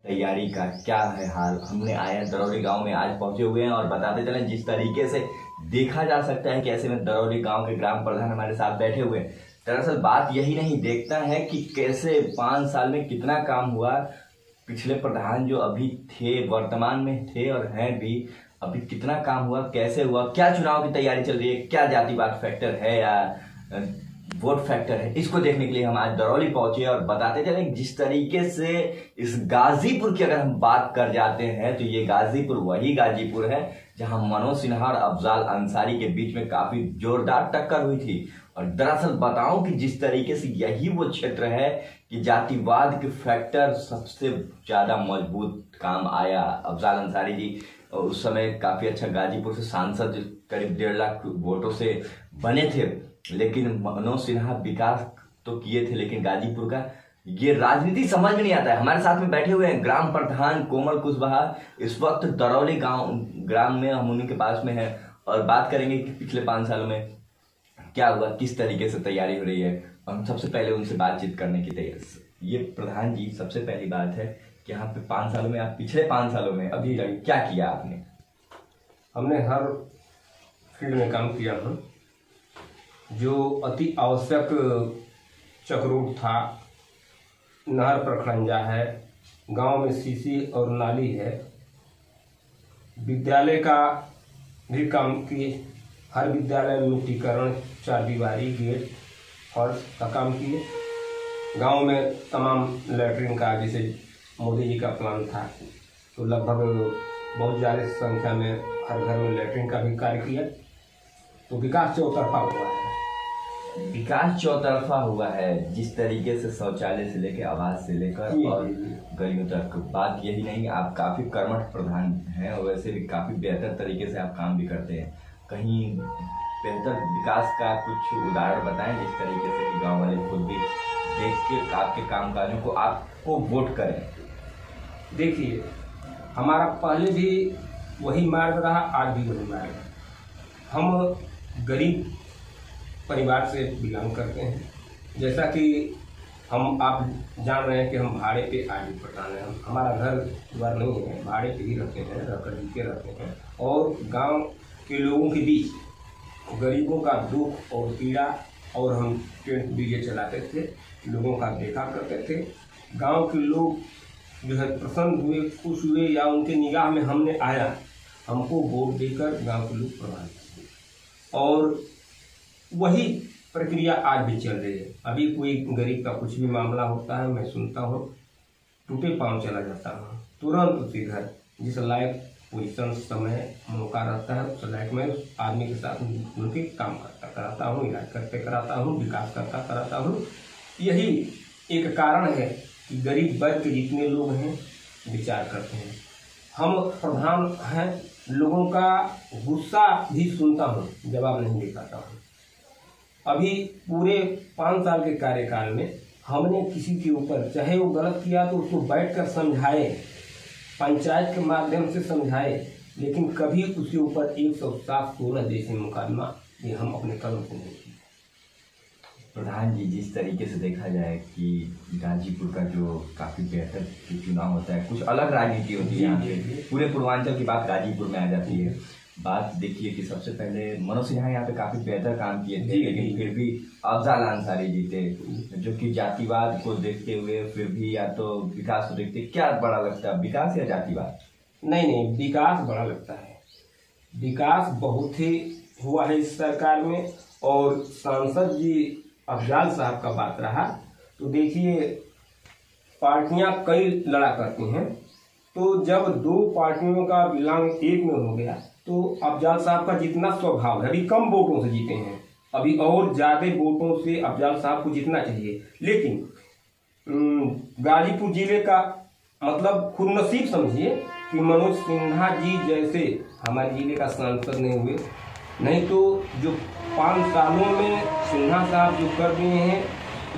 तैयारी का क्या है हाल। हमने आया दरौली गांव में, आज पहुंचे हुए हैं और बताते चले जिस तरीके से देखा जा सकता है कि ऐसे में दरौली गांव के ग्राम प्रधान हमारे साथ बैठे हुए हैं। दरअसल बात यही नहीं, देखता है कि कैसे 5 साल में कितना काम हुआ। पिछले प्रधान जो अभी थे, वर्तमान में थे और हैं भी, अभी कितना काम हुआ, कैसे हुआ, क्या चुनाव की तैयारी चल रही है, क्या जातिवाद फैक्टर है या वोट फैक्टर है, इसको देखने के लिए हम आज दरौली पहुंचे और बताते चले जिस तरीके से इस गाजीपुर की अगर हम बात कर जाते हैं तो ये गाजीपुर वही गाजीपुर है जहां मनोज सिन्हा और अफजाल अंसारी के बीच में काफी जोरदार टक्कर हुई थी। और दरअसल बताऊं कि जिस तरीके से यही वो क्षेत्र है कि जातिवाद के फैक्टर सबसे ज्यादा मजबूत काम आया। अफजाल अंसारी जी उस समय काफी अच्छा गाजीपुर से सांसद करीब 1.5 लाख वोटों से बने थे, लेकिन मनोज सिन्हा विकास तो किए थे, लेकिन गाजीपुर का ये राजनीति समझ में नहीं आता है। हमारे साथ में बैठे हुए हैं ग्राम प्रधान कोमल कुशवाहा, इस वक्त दरौली ग्राम में हम उन्हीं के पास में है और बात करेंगे कि पिछले 5 सालों में क्या हुआ, किस तरीके से तैयारी हो रही है। और हम सबसे पहले उनसे बातचीत करने की तैयारी। ये प्रधान जी, सबसे पहली बात है कि यहाँ पे 5 सालों में, आप पिछले 5 सालों में अभी तक क्या किया आपने? हमने हर फील्ड में काम किया हूँ। जो अति आवश्यक चक्रोट था, नहर पर खंजा है, गांव में सीसी और नाली है, विद्यालय का भी काम किए। हर विद्यालय में मिट्टीकरण, 4 दीवारी, गेट, फर्श का काम किए। गांव में तमाम लैट्रिन का, जैसे मोदी जी का प्लान था, तो लगभग बहुत ज़्यादा संख्या में हर घर में लैट्रिन का भी कार्य किया। तो विकास चौतरफा हुआ है। विकास चौतरफा हुआ है, जिस तरीके से शौचालय से लेकर, आवास से लेकर और गलियों तक। बात यही नहीं, आप काफी कर्मठ प्रधान हैं और वैसे भी काफी बेहतर तरीके से आप काम भी करते हैं। कहीं बेहतर विकास का कुछ उदाहरण बताएं जिस तरीके से कि गांव वाले खुद भी देख के आपके कामकाजों को आपको वोट करें। देखिए, हमारा पहले भी वही मार्ग रहा, आज भी वही मार्ग है। हम गरीब परिवार से बिलोंग करते हैं। जैसा कि आप जान रहे हैं कि हम भाड़े पे आज भी प्रधान हैं। हमारा घर द्वार नहीं है, भाड़े पे ही रहते हैं, रहकर के रहते हैं। और गांव के लोगों के बीच गरीबों का दुख और पीड़ा, और हम टेंट डीजे चलाते थे, लोगों का देखा करते थे। गांव के लोग जो है प्रसन्न हुए, खुश हुए, या उनके निगाह में हमने आया, हमको वोट देकर गांव के लोग प्रभावित हुए। और वही प्रक्रिया आज भी चल रही है। अभी कोई गरीब का कुछ भी मामला होता है, मैं सुनता हूँ, टूटे पांव चला जाता हूँ, तुरंत उसी घर जिस लायक पोजीशन, समय, मौका रहता है, उस लायक मैं उस आदमी के साथ उनके काम कराता हूँ, इलाज करते कराता हूँ, विकास कराता हूँ। यही एक कारण है कि गरीब वर्ग के जितने लोग हैं विचार करते हैं। हम प्रधान हैं, लोगों का गुस्सा भी सुनता हूँ, जवाब नहीं दे पाता हूँ। अभी पूरे 5 साल के कार्यकाल में हमने किसी के ऊपर, चाहे वो गलत किया तो उसको बैठकर समझाए, पंचायत के माध्यम से समझाए, लेकिन कभी उसके ऊपर 107-16 जैसे मुकदमा ये हम अपने कदम से नहीं किए। प्रधान जी, जिस तरीके से देखा जाए कि गाजीपुर का जो काफी बेहतर चुनाव होता है, कुछ अलग राजनीति होती है यहाँ पे, पूरे पूर्वांचल की बात गाजीपुर में आ जाती है। बात देखिए कि सबसे पहले मनोज सिन्हा यहाँ पे काफी बेहतर काम किए थे, लेकिन फिर भी अफजाल अंसारी जीते, जो कि जातिवाद को देखते हुए फिर भी, या तो विकास को देखते, क्या बड़ा लगता है, विकास या जातिवाद? नहीं, विकास बड़ा लगता है। विकास बहुत ही हुआ है इस सरकार में। और सांसद जी अफजाल साहब का बात रहा तो देखिए, पार्टियां कई लड़ा करती हैं, तो जब 2 पार्टियों का बिलोंग एक में हो गया तो अफजाल साहब का जितना स्वभाव है, अभी कम वोटों से जीते हैं, अभी और ज्यादा वोटों से अफजाल साहब को जीतना चाहिए। लेकिन गाजीपुर जिले का मतलब खुद नसीब समझिए कि मनोज सिन्हा जी जैसे हमारे जिले का सांसद नहीं हुए, नहीं तो जो 5 सालों में सिन्हा साहब जो कर दिए हैं,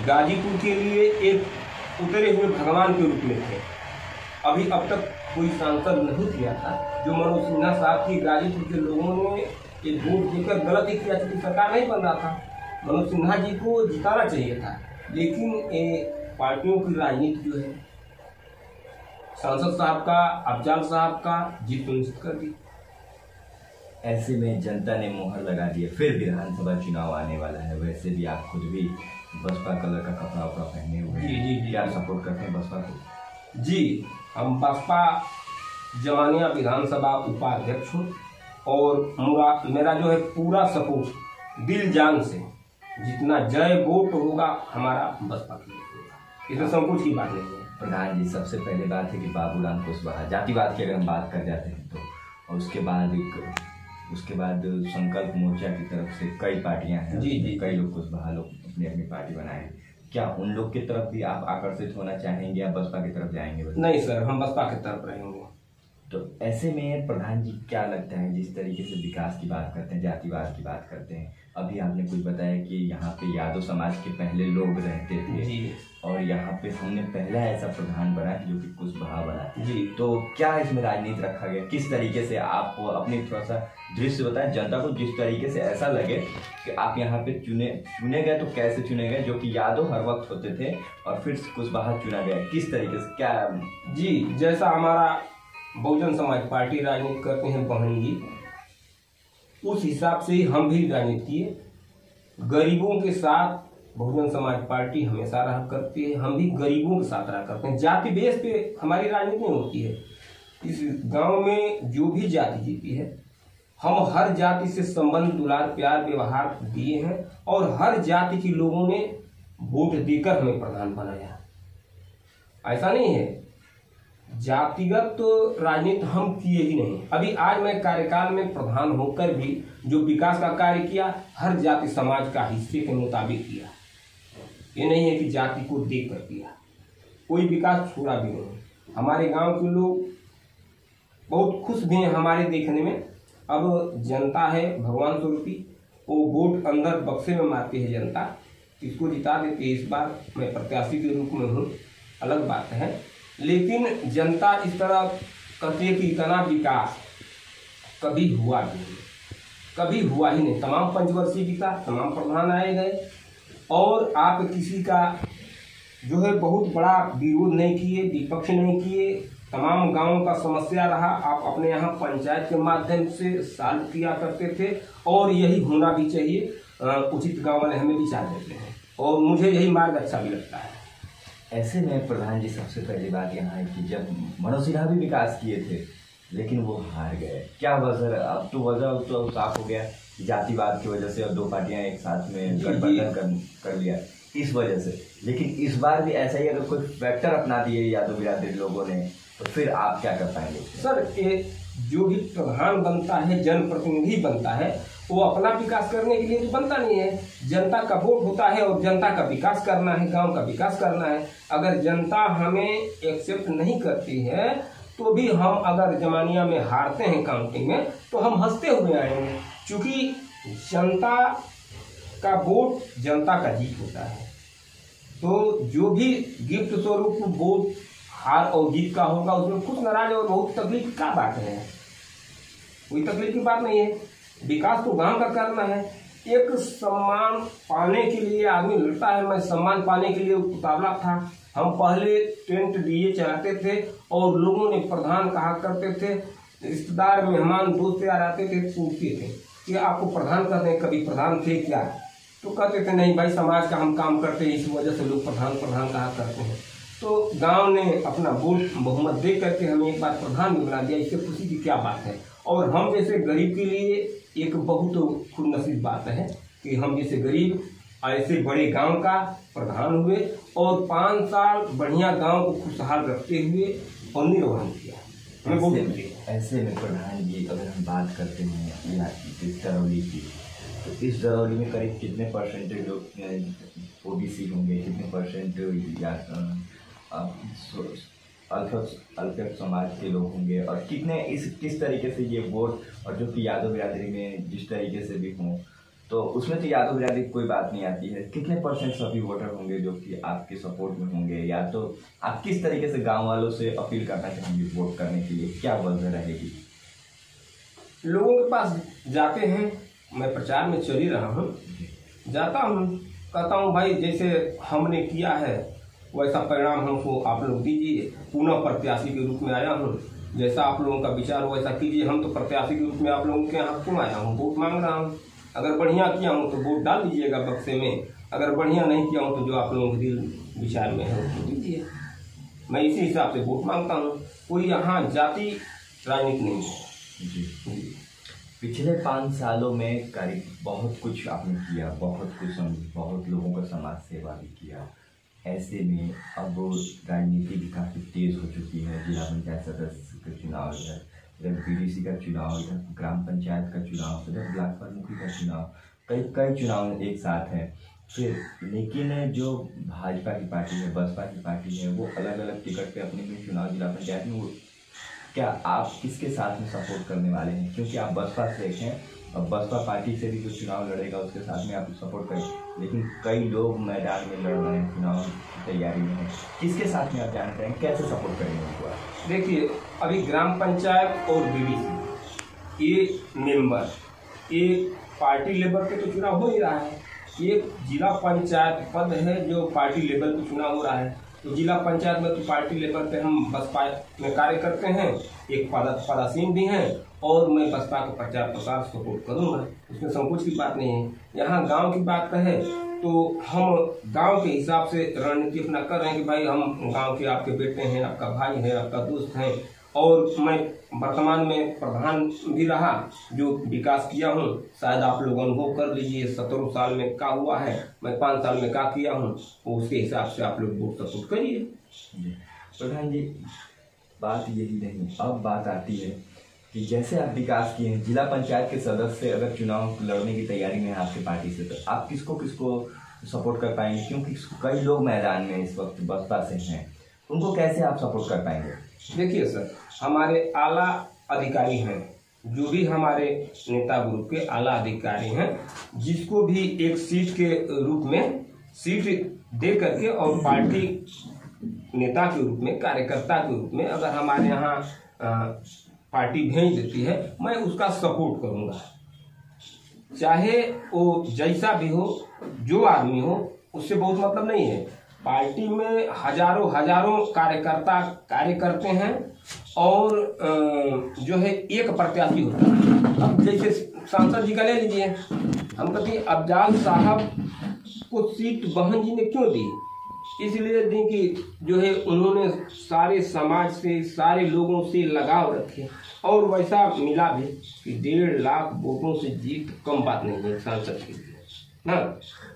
गाजीपुर के लिए एक उतरे हुए भगवान के रूप में थे। अभी अब तक कोई सांसद नहीं किया था जो मनोज सिन्हा साहब की। गाजीपुर के लोगों ने एक वोट देकर गलती किया, क्योंकि सरकार नहीं बन रहा था। मनोज सिन्हा जी को जिताना चाहिए था, लेकिन पार्टियों की राजनीति जो है सांसद साहब का, अफजाल साहब का जीत सुनिश्चित कर दी। ऐसे में जनता ने मोहर लगा दी है, फिर विधानसभा चुनाव आने वाला है। वैसे भी आप खुद भी बसपा कलर का कपड़ा उपड़ा पहने हुए हैं। जी। क्या सपोर्ट करते हैं बसपा को? जी, हम बसपा जमानिया विधानसभा उपाध्यक्ष हूँ और मेरा जो है पूरा सपोर्ट दिल जान से, जितना जय वोट होगा हमारा बसपा के लिए होगा, इसमें संकोच की बात नहीं है। प्रधान जी, सबसे पहले बात है कि बाबूराम कुशवाहा, जातिवाद की अगर हम बात कर जाते हैं तो, और उसके बाद संकल्प मोर्चा की तरफ से कई पार्टियां हैं। जी। कई लोग कुशवाहा लोग अपनी अपनी पार्टी बनाए हैं। क्या उन लोग की तरफ भी आप आकर्षित होना चाहेंगे या बसपा की तरफ जाएंगे? नहीं सर, हम बसपा की तरफ रहेंगे। तो ऐसे में प्रधान जी क्या लगता है, जिस तरीके से विकास की बात करते हैं, जातिवाद की बात करते हैं, अभी आपने कुछ बताया कि यहाँ पे यादव समाज के पहले लोग रहते थे जी। और यहाँ पे हमने पहला ऐसा प्रधान बना जो कि कुशवाहा बना जी। तो क्या इसमें राजनीति रखा गया? किस तरीके से आप अपनी थोड़ा सा दृश्य बताएं जनता को, जिस तरीके से ऐसा लगे कि आप यहाँ पे चुने गए, तो कैसे चुने गए? जो कि यादव हर वक्त होते थे और फिर कुशवाहा चुना गया, किस तरीके से, क्या? जी, जैसा हमारा बहुजन समाज पार्टी राजनीति करते हैं बहन जी, उस हिसाब से ही हम भी राजनीति किए। गरीबों के साथ बहुजन समाज पार्टी हमेशा रहा करती है, हम भी गरीबों के साथ रहा करते हैं। जाति बेस पे हमारी राजनीति नहीं होती है। इस गांव में जो भी जाति जीती है, हम हर जाति से संबंध, दुलार, प्यार, व्यवहार दिए हैं और हर जाति के लोगों ने वोट देकर हमें प्रधान बनाया। ऐसा नहीं है जातिगत तो राजनीति हम किए ही नहीं। अभी आज मैं कार्यकाल में प्रधान होकर भी जो विकास का कार्य किया, हर जाति समाज का हिस्से के मुताबिक किया। ये नहीं है कि जाति को देख कर किया, कोई विकास छोड़ा भी नहीं। हमारे गांव के लोग बहुत खुश भी हैं हमारे देखने में। अब जनता है भगवान स्वरूपी, वो वोट अंदर बक्से में मारती है जनता, इसको जिता देती है। इस बार मैं प्रत्याशी के रूप में हूँ, अलग बात है, लेकिन जनता इस तरह कहती है कि इतना विकास कभी हुआ नहीं, कभी हुआ ही नहीं। तमाम पंचवर्षीय बीता, तमाम प्रधान आए गए और आप किसी का जो है बहुत बड़ा विरोध नहीं किए, विपक्ष नहीं किए। तमाम गांवों का समस्या रहा, आप अपने यहाँ पंचायत के माध्यम से सॉल्व किया करते थे और यही होना भी चाहिए। उचित गाँव वाले हमें विचार देते हैं और मुझे यही मार्ग अच्छा भी लगता है। ऐसे में प्रधान जी, सबसे पहली बात यहाँ है कि जब मनोज सिन्हा भी विकास किए थे लेकिन वो हार गए, क्या वजह? अब तो वजह तो साफ हो गया, जातिवाद की वजह से, और दो पार्टियां एक साथ में गठबंधन कर लिया इस वजह से। लेकिन इस बार भी ऐसा ही अगर कोई फैक्टर अपना दिए यादव बिरादरी लोगों ने, तो फिर आप क्या कर पाएंगे? सर, ये जो भी प्रधान बनता है, जनप्रतिनिधि बनता है, वो अपना विकास करने के लिए तो बनता नहीं है। जनता का वोट होता है और जनता का विकास करना है, गांव का विकास करना है। अगर जनता हमें एक्सेप्ट नहीं करती है तो भी हम अगर जमानिया में हारते हैं काउंटिंग में, तो हम हंसते हुए आएंगे, क्योंकि जनता का वोट जनता का जीत होता है। तो जो भी गिफ्ट स्वरूप वोट हार और जीत का होगा, उसमें कुछ नाराज और बहुत तकलीफ का बात है, कोई तकलीफ की बात नहीं है। विकास तो गांव का करना है। एक सम्मान पाने के लिए आदमी लड़ता है। मैं सम्मान पाने के लिए उतावला था। हम पहले टेंट डीजे चलाते थे और लोगों ने प्रधान कहा करते थे, रिश्तेदार मेहमान दोस्त यार आते थे, पूछते थे कि आपको प्रधान कहते हैं, कभी प्रधान थे क्या? तो कहते थे नहीं भाई, समाज का हम काम करते हैं, इस वजह से लोग प्रधान कहा करते हैं। तो गांव ने अपना वोट बहुमत दे करके हमें एक बार प्रधान भी बना दिया। इससे खुशी की क्या बात है। और हम जैसे गरीब के लिए एक बहुत खुशनसीब बात है कि हम जैसे गरीब ऐसे बड़े गांव का प्रधान हुए और 5 साल बढ़िया गांव को खुशहाल रखते हुए और निर्वहन किया। हमें बहुत ऐसे में प्रधान जी, अगर हम बात करते हैं इस दरौली की, तो इस दरौली में करीब कितने परसेंट लोग ओबीसी होंगे, कितने परसेंट अल्पसंख्यक समाज के लोग होंगे, और किस तरीके से ये वोट, और जो कि यादव बिरादरी में जिस तरीके से भी हों, तो उसमें तो यादव बिरादरी की कोई बात नहीं आती है। कितने परसेंट सभी वोटर होंगे जो कि आपके सपोर्ट में होंगे, या तो आप किस तरीके से गांव वालों से अपील करना चाहेंगे वोट करने के लिए, क्या वजह रहेगी? लोगों के पास जाते हैं, मैं प्रचार में चल ही रहा हूँ, जाता हूँ, कहता हूँ भाई जैसे हमने किया है वैसा परिणाम हमको आप लोग दीजिए। पुनः प्रत्याशी के रूप में आया हूँ, जैसा आप लोगों का विचार हो वैसा कीजिए। हम तो प्रत्याशी के रूप में आप लोगों के यहाँ क्यों आया हूँ, वोट मांग रहा हूँ। अगर बढ़िया किया हूँ तो वोट डाल दीजिएगा बक्से में, अगर बढ़िया नहीं किया हूँ तो जो आप लोगों के दिल विचार में है उसको दीजिए। मैं इसी हिसाब से वोट मांगता हूँ, कोई यहाँ जाति राजनीति नहीं है। जी। पिछले 5 सालों में करीब बहुत कुछ आपने किया, बहुत लोगों का समाज सेवा भी किया। ऐसे में अब राजनीति भी काफ़ी तेज़ हो चुकी है। जिला पंचायत सदस्य का चुनाव इधर BDC का चुनाव, इधर ग्राम पंचायत का चुनाव, इधर ब्लॉक प्रमुखी का चुनाव, कई चुनाव एक साथ हैं। फिर लेकिन जो भाजपा की पार्टी है, बसपा की पार्टी है, वो अलग अलग टिकट पे अपने चुनाव जिला पंचायत में, वो क्या आप किसके साथ में सपोर्ट करने वाले हैं? क्योंकि आप बसपा से हैं और बसपा पार्टी से भी जो चुनाव लड़ेगा उसके साथ में आप सपोर्ट करें, लेकिन कई लोग मैदान में लड़ रहे हैं, चुनाव की तैयारी में हैं, किसके साथ में आप जाना चाहेंगे, कैसे सपोर्ट करेंगे उनको? देखिए, अभी ग्राम पंचायत और BDC ये मेंबर, ये पार्टी लेवल पे तो चुनाव हो ही रहा है। एक जिला पंचायत पद है जो पार्टी लेवल पे चुनाव हो रहा है। तो जिला पंचायत में तो पार्टी लेवल पे हम बसपा में कार्य करते हैं, एक पदासीन भी हैं, और मैं बसपा का प्रचार प्रसार सपोर्ट करूंगा, उसमें संकोच की बात नहीं है। यहाँ गांव की बात है तो हम गांव के हिसाब से रणनीति अपना कर रहे हैं कि भाई हम गांव के आपके बेटे हैं, आपका भाई है, आपका दोस्त है, और मैं वर्तमान में प्रधान भी रहा, जो विकास किया हूँ शायद आप लोग अनुभव कर लीजिए। 17 साल में क्या हुआ है, मैं 5 साल में क्या किया हूँ, उसके हिसाब से आप लोग वोट सपोर्ट करिए। प्रधान जी, बात यही नहीं, अब बात आती है कि जैसे आप विकास किए हैं, जिला पंचायत के सदस्य अगर चुनाव लड़ने की तैयारी में है आपके पार्टी से, तो आप किसको सपोर्ट कर पाएंगे? क्योंकि कई लोग मैदान में इस वक्त बसपा से हैं, उनको कैसे आप सपोर्ट कर पाएंगे? देखिए सर, हमारे आला अधिकारी हैं, जो भी हमारे नेता ग्रुप के आला अधिकारी हैं, जिसको भी एक सीट के रूप में सीट दे करके और पार्टी नेता के रूप में, कार्यकर्ता के रूप में अगर हमारे यहाँ पार्टी भेज देती है, मैं उसका सपोर्ट करूँगा। चाहे वो जैसा भी हो, जो आदमी हो, उससे बहुत मतलब नहीं है। पार्टी में हजारों कार्यकर्ता कार्य करते हैं और जो है एक प्रत्याशी होता है। अब जैसे सांसद जी का ले लीजिए, हम कहते हैं अफजाल साहब को सीट बहन जी ने क्यों दी? इसलिए दी कि जो है उन्होंने सारे समाज से, सारे लोगों से लगाव रखे, और वैसा मिला भी कि 1.5 लाख वोटों से जीत कम बात नहीं है सांसद के लिए ना।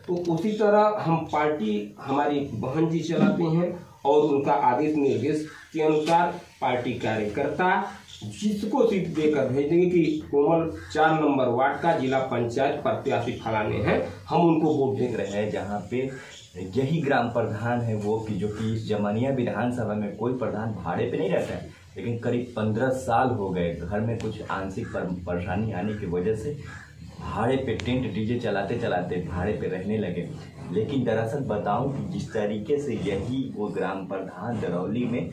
तो उसी तरह हम पार्टी हमारी बहन जी चलाते हैं, और उनका आदेश निर्देश के अनुसार पार्टी कार्यकर्ता जिसको सीट देकर भेज देंगे कि कोमल 4 नंबर वार्ड का जिला पंचायत प्रत्याशी फलाने हैं, हम उनको वोट दे रहे हैं। जहाँ पे यही ग्राम प्रधान है वो कि जो कि इस जमानिया विधानसभा में कोई प्रधान भाड़े पे नहीं रहता है, लेकिन करीब 15 साल हो गए, घर में कुछ आंशिक परेशानी आने की वजह से भाड़े पे टेंट डीजे चलाते चलाते भाड़े पे रहने लगे। लेकिन दरअसल बताऊं कि जिस तरीके से यही वो ग्राम प्रधान दरौली में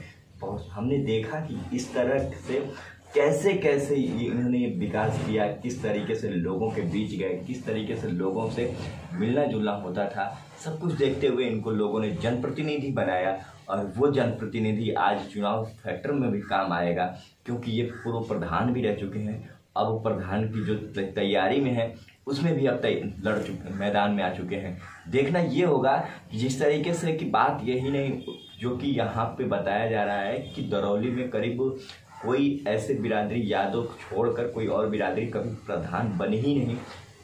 हमने देखा कि इस तरह से कैसे इन्होंने विकास किया, किस तरीके से लोगों के बीच गए, किस तरीके से लोगों से मिलना जुलना होता था, सब कुछ देखते हुए इनको लोगों ने जनप्रतिनिधि बनाया। और वो जनप्रतिनिधि आज चुनाव फैक्टर में भी काम आएगा, क्योंकि ये पूर्व प्रधान भी रह चुके हैं। अब प्रधान की जो तैयारी में है उसमें भी अब लड़ चुके, मैदान में आ चुके हैं। देखना ये होगा कि जिस तरीके से कि बात यही नहीं, जो कि यहाँ पे बताया जा रहा है कि दरौली में करीब कोई ऐसे बिरादरी यादव छोड़कर कोई और बिरादरी कभी प्रधान बने ही नहीं।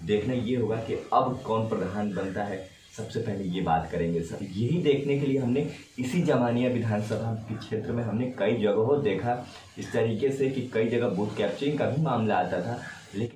देखना ये होगा कि अब कौन प्रधान बनता है, सबसे पहले ये बात करेंगे सर। यही देखने के लिए हमने इसी जमानिया विधानसभा के क्षेत्र में हमने कई जगहों देखा इस तरीके से कि कई जगह बूथ कैप्चरिंग का भी मामला आता था, लेकिन